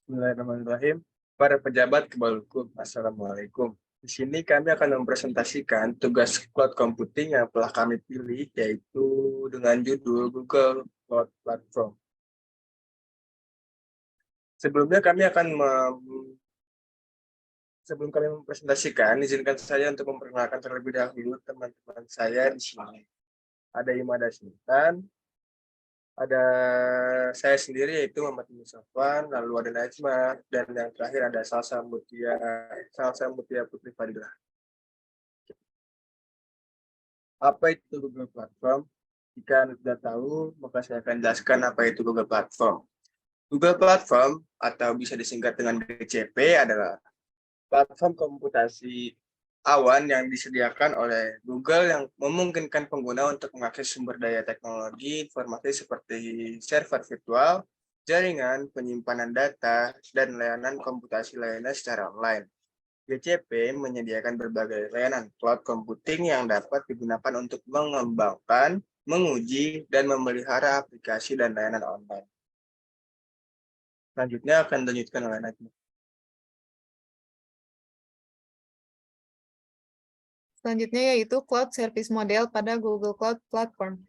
Bismillahirrahmanirrahim. Para pejabat Kebalku, Assalamualaikum. Di sini kami akan mempresentasikan tugas cloud computing yang telah kami pilih, yaitu dengan judul Google Cloud Platform. Sebelumnya sebelum kami mempresentasikan, izinkan saya untuk memperkenalkan terlebih dahulu teman-teman saya di sini. Ada Imada Sultan, ada saya sendiri yaitu Muhammad Musafwan, lalu ada Najma, dan yang terakhir ada Salsa Mutia Putri Fadilah. Apa itu Google Platform? Jika Anda tidak tahu, maka saya akan jelaskan apa itu Google Platform. Google Platform atau bisa disingkat dengan GCP adalah platform komputasi awan yang disediakan oleh Google yang memungkinkan pengguna untuk mengakses sumber daya teknologi informasi seperti server virtual, jaringan, penyimpanan data, dan layanan komputasi lainnya secara online. GCP menyediakan berbagai layanan cloud computing yang dapat digunakan untuk mengembangkan, menguji, dan memelihara aplikasi dan layanan online. Selanjutnya akan dilanjutkan oleh Najma. Selanjutnya yaitu Cloud Service Model pada Google Cloud Platform.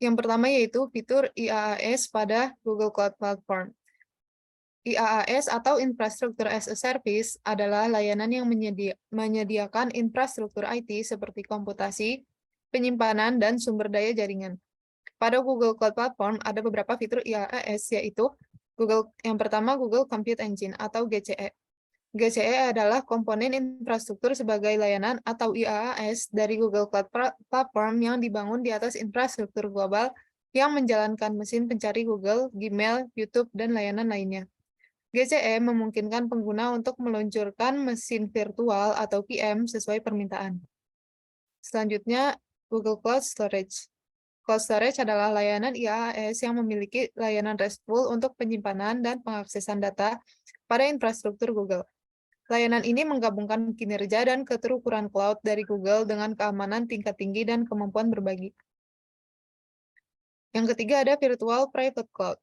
Yang pertama yaitu fitur IaaS pada Google Cloud Platform. IaaS atau Infrastructure as a Service adalah layanan yang menyediakan infrastruktur IT seperti komputasi, penyimpanan, dan sumber daya jaringan. Pada Google Cloud Platform ada beberapa fitur IaaS yaitu yang pertama Google Compute Engine atau GCE. GCE adalah komponen infrastruktur sebagai layanan atau IaaS dari Google Cloud Platform yang dibangun di atas infrastruktur global yang menjalankan mesin pencari Google, Gmail, YouTube, dan layanan lainnya. GCE memungkinkan pengguna untuk meluncurkan mesin virtual atau PM sesuai permintaan. Selanjutnya, Google Cloud Storage. Cloud Storage adalah layanan IaaS yang memiliki layanan RESTful untuk penyimpanan dan pengaksesan data pada infrastruktur Google. Layanan ini menggabungkan kinerja dan keterukuran cloud dari Google dengan keamanan tingkat tinggi dan kemampuan berbagi. Yang ketiga ada Virtual Private Cloud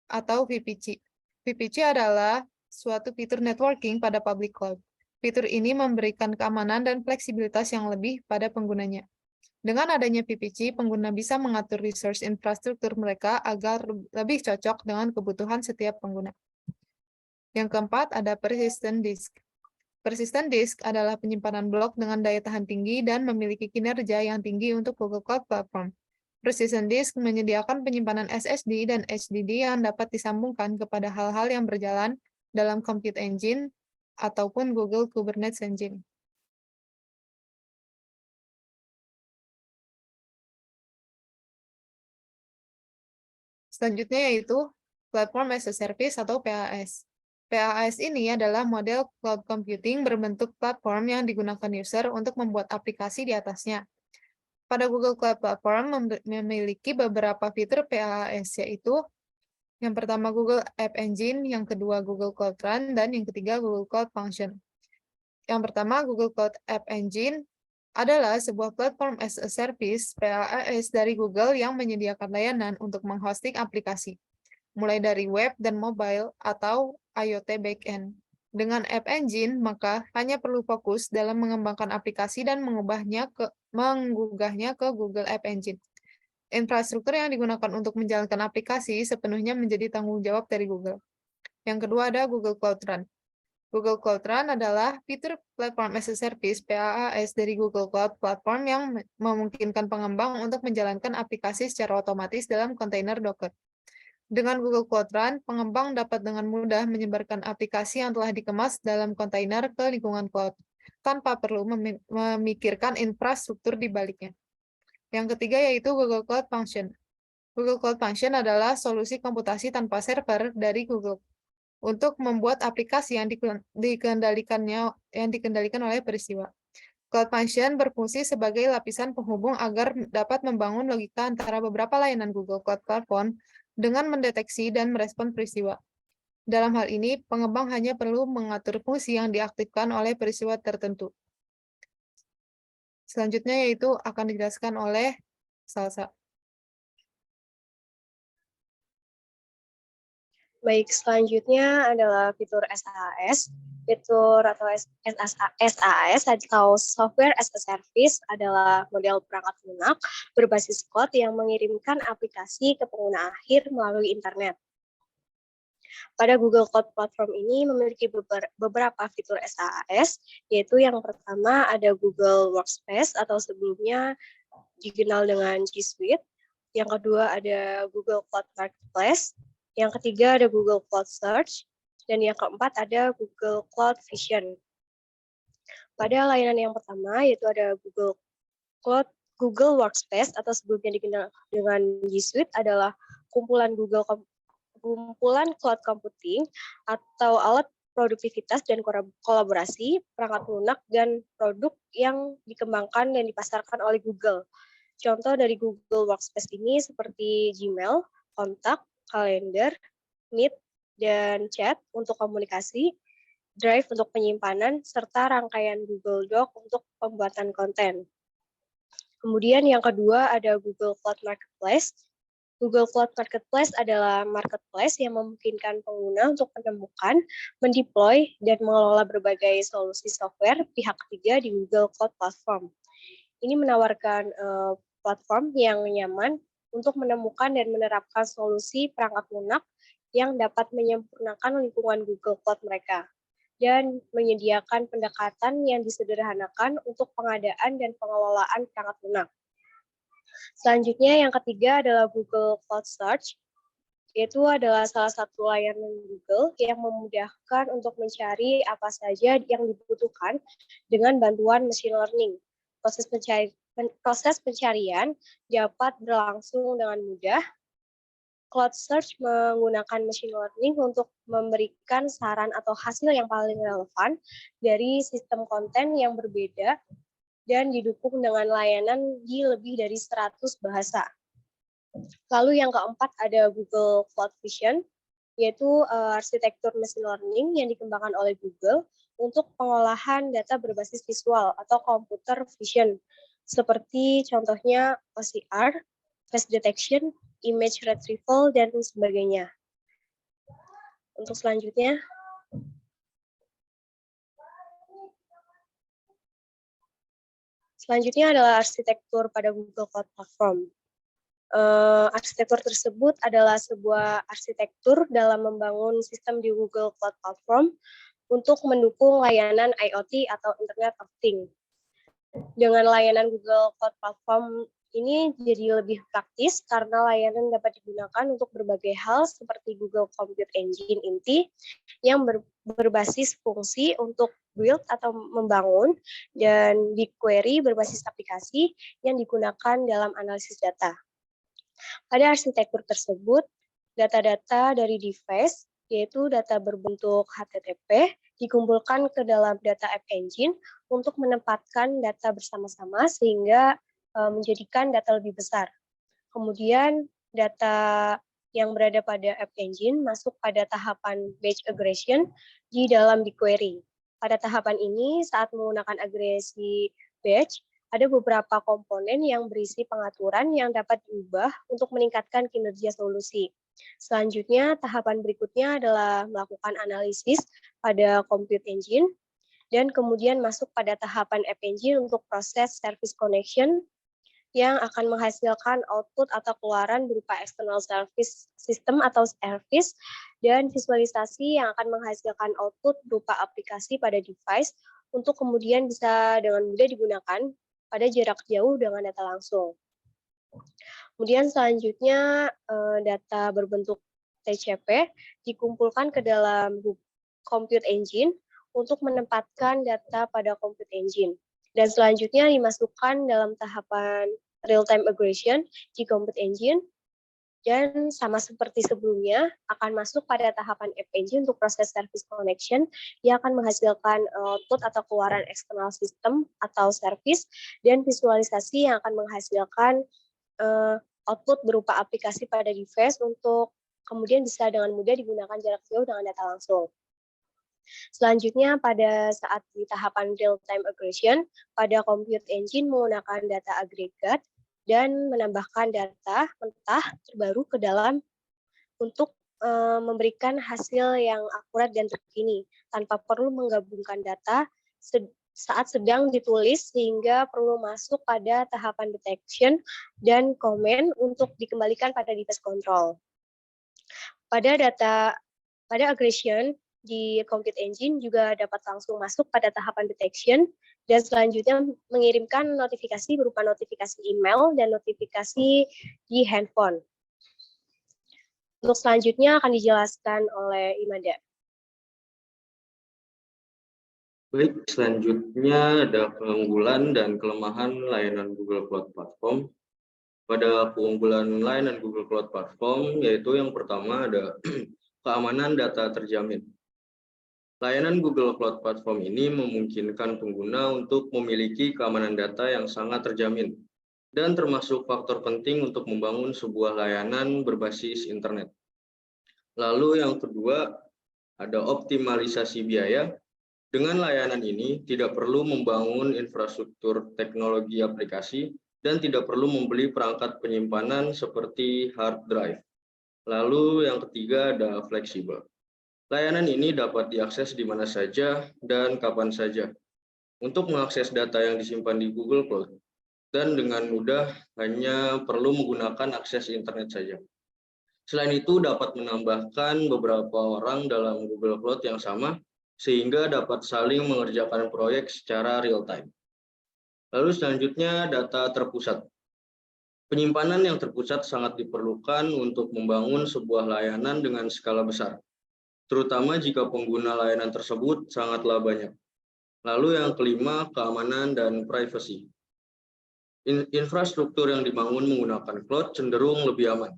atau VPC. VPC adalah suatu fitur networking pada public cloud. Fitur ini memberikan keamanan dan fleksibilitas yang lebih pada penggunanya. Dengan adanya VPC, pengguna bisa mengatur resource infrastruktur mereka agar lebih cocok dengan kebutuhan setiap pengguna. Yang keempat, ada Persistent Disk. Persistent Disk adalah penyimpanan blok dengan daya tahan tinggi dan memiliki kinerja yang tinggi untuk Google Cloud Platform. Persistent Disk menyediakan penyimpanan SSD dan HDD yang dapat disambungkan kepada hal-hal yang berjalan dalam Compute Engine ataupun Google Kubernetes Engine. Selanjutnya yaitu Platform as a Service atau PaaS. PaaS ini adalah model cloud computing berbentuk platform yang digunakan user untuk membuat aplikasi di atasnya. Pada Google Cloud Platform memiliki beberapa fitur PaaS, yaitu yang pertama Google App Engine, yang kedua Google Cloud Run, dan yang ketiga Google Cloud Function. Yang pertama Google Cloud App Engine adalah sebuah platform as a service PaaS dari Google yang menyediakan layanan untuk menghosting aplikasi, mulai dari web dan mobile atau IoT backend. Dengan App Engine, maka hanya perlu fokus dalam mengembangkan aplikasi dan menggugahnya ke Google App Engine. Infrastruktur yang digunakan untuk menjalankan aplikasi sepenuhnya menjadi tanggung jawab dari Google. Yang kedua ada Google Cloud Run. Google Cloud Run adalah fitur Platform as a Service PaaS dari Google Cloud Platform yang memungkinkan pengembang untuk menjalankan aplikasi secara otomatis dalam kontainer Docker. Dengan Google Cloud Run, pengembang dapat dengan mudah menyebarkan aplikasi yang telah dikemas dalam kontainer ke lingkungan cloud, tanpa perlu memikirkan infrastruktur di baliknya. Yang ketiga yaitu Google Cloud Function. Google Cloud Function adalah solusi komputasi tanpa server dari Google untuk membuat aplikasi yang dikendalikan oleh peristiwa. Cloud Function berfungsi sebagai lapisan penghubung agar dapat membangun logika antara beberapa layanan Google Cloud Platform dengan mendeteksi dan merespon peristiwa. Dalam hal ini, pengembang hanya perlu mengatur fungsi yang diaktifkan oleh peristiwa tertentu. Selanjutnya yaitu akan dijelaskan oleh Salsa. Baik, selanjutnya adalah fitur SaaS. Fitur atau SaaS atau Software as a Service adalah model perangkat lunak berbasis cloud yang mengirimkan aplikasi ke pengguna akhir melalui internet. Pada Google Cloud Platform ini memiliki beberapa fitur SaaS, yaitu yang pertama ada Google Workspace atau sebelumnya dikenal dengan G Suite. Yang kedua ada Google Cloud Marketplace. Yang ketiga ada Google Cloud Search. Dan yang keempat ada Google Cloud Vision. Pada layanan yang pertama yaitu ada Google Workspace atau sebelumnya dikenal dengan G Suite adalah kumpulan cloud computing atau alat produktivitas dan kolaborasi, perangkat lunak, dan produk yang dikembangkan dan dipasarkan oleh Google. Contoh dari Google Workspace ini seperti Gmail, kontak, kalender, Meet, dan chat untuk komunikasi, Drive untuk penyimpanan, serta rangkaian Google Doc untuk pembuatan konten. Kemudian yang kedua ada Google Cloud Marketplace. Google Cloud Marketplace adalah marketplace yang memungkinkan pengguna untuk menemukan, mendeploy, dan mengelola berbagai solusi software pihak ketiga di Google Cloud Platform. Ini menawarkan platform yang nyaman untuk menemukan dan menerapkan solusi perangkat lunak yang dapat menyempurnakan lingkungan Google Cloud mereka dan menyediakan pendekatan yang disederhanakan untuk pengadaan dan pengelolaan perangkat lunak. Selanjutnya yang ketiga adalah Google Cloud Search, yaitu adalah salah satu layanan Google yang memudahkan untuk mencari apa saja yang dibutuhkan dengan bantuan machine learning. Proses pencarian dapat berlangsung dengan mudah. Cloud Search menggunakan machine learning untuk memberikan saran atau hasil yang paling relevan dari sistem konten yang berbeda dan didukung dengan layanan di lebih dari 100 bahasa. Lalu yang keempat ada Google Cloud Vision, yaitu arsitektur machine learning yang dikembangkan oleh Google untuk pengolahan data berbasis visual atau computer vision, seperti contohnya OCR, face detection, image retrieval, dan sebagainya. Untuk selanjutnya, adalah arsitektur pada Google Cloud Platform. Arsitektur tersebut adalah sebuah arsitektur dalam membangun sistem di Google Cloud Platform untuk mendukung layanan IoT atau Internet of Things. Dengan layanan Google Cloud Platform ini jadi lebih praktis karena layanan dapat digunakan untuk berbagai hal seperti Google Compute Engine inti yang berbasis fungsi untuk build atau membangun, dan BigQuery berbasis aplikasi yang digunakan dalam analisis data. Pada arsitektur tersebut, data-data dari device, yaitu data berbentuk HTTP, dikumpulkan ke dalam data App Engine untuk menempatkan data bersama-sama sehingga menjadikan data lebih besar. Kemudian data yang berada pada App Engine masuk pada tahapan batch aggregation di dalam BigQuery. Pada tahapan ini, saat menggunakan agresi batch, ada beberapa komponen yang berisi pengaturan yang dapat diubah untuk meningkatkan kinerja solusi. Selanjutnya, tahapan berikutnya adalah melakukan analisis pada Compute Engine, dan kemudian masuk pada tahapan App Engine untuk proses service connection yang akan menghasilkan output atau keluaran berupa external service system atau service, dan visualisasi yang akan menghasilkan output berupa aplikasi pada device untuk kemudian bisa dengan mudah digunakan pada jarak jauh dengan data langsung. Kemudian selanjutnya data berbentuk TCP dikumpulkan ke dalam Compute Engine untuk menempatkan data pada Compute Engine. Dan selanjutnya dimasukkan dalam tahapan real-time aggregation di Compute Engine, dan sama seperti sebelumnya akan masuk pada tahapan App Engine untuk proses service connection yang akan menghasilkan output atau keluaran eksternal system atau service, dan visualisasi yang akan menghasilkan output berupa aplikasi pada device untuk kemudian bisa dengan mudah digunakan jarak jauh dengan data langsung. Selanjutnya, pada saat di tahapan real-time aggregation, pada Compute Engine menggunakan data agregat dan menambahkan data mentah terbaru ke dalam untuk memberikan hasil yang akurat dan terkini, tanpa perlu menggabungkan data saat sedang ditulis sehingga perlu masuk pada tahapan detection dan comment untuk dikembalikan pada device control. Pada aggregation di Compute Engine juga dapat langsung masuk pada tahapan detection dan selanjutnya mengirimkan notifikasi berupa notifikasi email dan notifikasi di handphone. Untuk selanjutnya akan dijelaskan oleh Imada. Baik, selanjutnya ada keunggulan dan kelemahan layanan Google Cloud Platform. Pada keunggulan layanan Google Cloud Platform, yaitu yang pertama ada keamanan data terjamin. Layanan Google Cloud Platform ini memungkinkan pengguna untuk memiliki keamanan data yang sangat terjamin dan termasuk faktor penting untuk membangun sebuah layanan berbasis internet. Lalu yang kedua, ada optimalisasi biaya. Dengan layanan ini, tidak perlu membangun infrastruktur teknologi aplikasi dan tidak perlu membeli perangkat penyimpanan seperti hard drive. Lalu yang ketiga ada fleksibel. Layanan ini dapat diakses di mana saja dan kapan saja. Untuk mengakses data yang disimpan di Google Cloud, dan dengan mudah hanya perlu menggunakan akses internet saja. Selain itu, dapat menambahkan beberapa orang dalam Google Cloud yang sama, sehingga dapat saling mengerjakan proyek secara real-time. Lalu selanjutnya, data terpusat. Penyimpanan yang terpusat sangat diperlukan untuk membangun sebuah layanan dengan skala besar, terutama jika pengguna layanan tersebut sangatlah banyak. Lalu yang kelima, keamanan dan privasi. Infrastruktur yang dibangun menggunakan cloud cenderung lebih aman.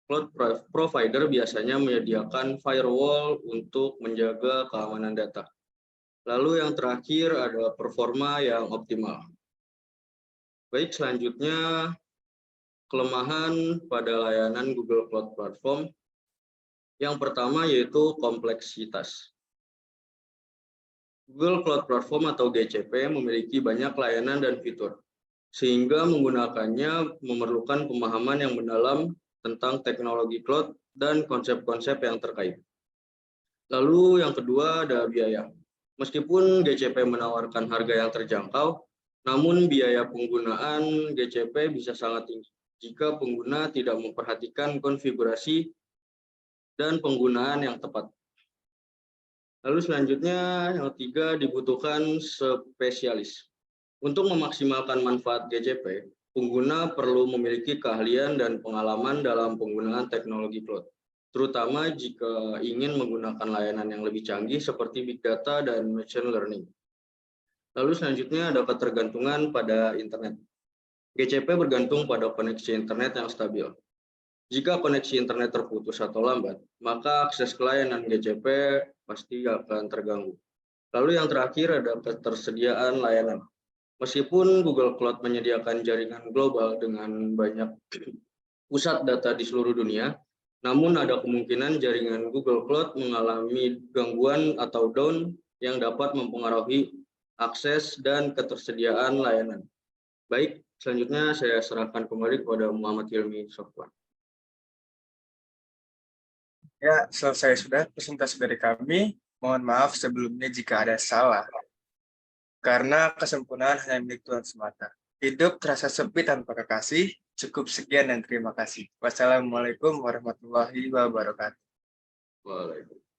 Cloud provider biasanya menyediakan firewall untuk menjaga keamanan data. Lalu yang terakhir ada performa yang optimal. Baik, selanjutnya kelemahan pada layanan Google Cloud Platform. Yang pertama yaitu kompleksitas. Google Cloud Platform atau GCP memiliki banyak layanan dan fitur, sehingga menggunakannya memerlukan pemahaman yang mendalam tentang teknologi cloud dan konsep-konsep yang terkait. Lalu yang kedua ada biaya. Meskipun GCP menawarkan harga yang terjangkau, namun biaya penggunaan GCP bisa sangat tinggi jika pengguna tidak memperhatikan konfigurasi dan penggunaan yang tepat. Lalu selanjutnya yang ketiga dibutuhkan spesialis. Untuk memaksimalkan manfaat GCP, pengguna perlu memiliki keahlian dan pengalaman dalam penggunaan teknologi cloud, terutama jika ingin menggunakan layanan yang lebih canggih seperti big data dan machine learning. Lalu selanjutnya ada ketergantungan pada internet. GCP bergantung pada koneksi internet yang stabil. Jika koneksi internet terputus atau lambat, maka akses ke layanan GCP pasti akan terganggu. Lalu yang terakhir ada ketersediaan layanan. Meskipun Google Cloud menyediakan jaringan global dengan banyak pusat data di seluruh dunia, namun ada kemungkinan jaringan Google Cloud mengalami gangguan atau down yang dapat mempengaruhi akses dan ketersediaan layanan. Baik, selanjutnya saya serahkan kembali kepada Muhammad Hilmi Sofwan. Ya, selesai sudah presentasi dari kami. Mohon maaf sebelumnya jika ada salah. Karena kesempurnaan hanya milik Tuhan semata. Hidup terasa sepi tanpa kekasih. Cukup sekian dan terima kasih. Wassalamualaikum warahmatullahi wabarakatuh. Waalaikumsalam.